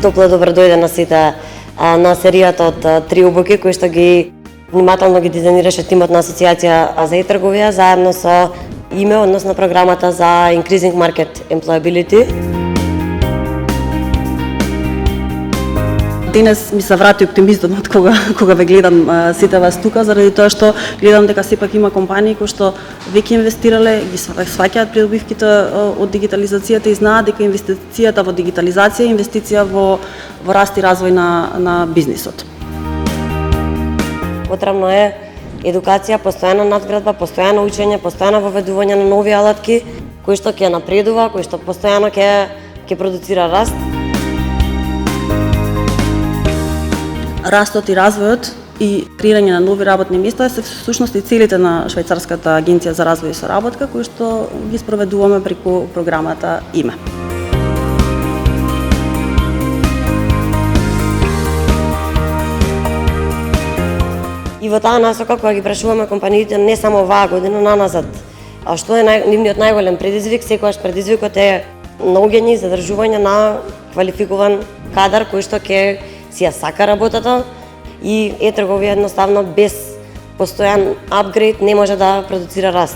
Топло добро дојде на сите на серијата од 3 обуки кои што ги внимателно ги дизајнираше тимот на Асоцијација за e-трговија заедно со име, односно програмата за Increasing Market Employability. Денес ми се врати оптимизмот кога ве гледам сите вас тука, заради тоа што гледам дека сепак има компании кои што веќе инвестирале, ги сваќаат придобивките од дигитализацијата и знаат дека инвестицијата во дигитализација е инвестиција во раст и развој на бизнисот. Потребно е едукација, постојана надградба, постојано учење, постојано воведување на нови алатки кои што ќе напредува, кои што постојано ќе продуцира раст. Растот и развојот и креирање на нови работни места се всушност и целите на Швајцарската агенција за развој и соработка, кои што ги спроведуваме преку програмата ИМЕ. И во таа насока, кога ги прашуваме компаниите не само оваа година наназад, а што е нивниот најголем предизвик, секогаш предизвикот е наоѓање и задржување на квалификуван кадар кој што ќе си ја сака работата и e-трговија едноставно без постојан апгрейд не може да продуцира раст.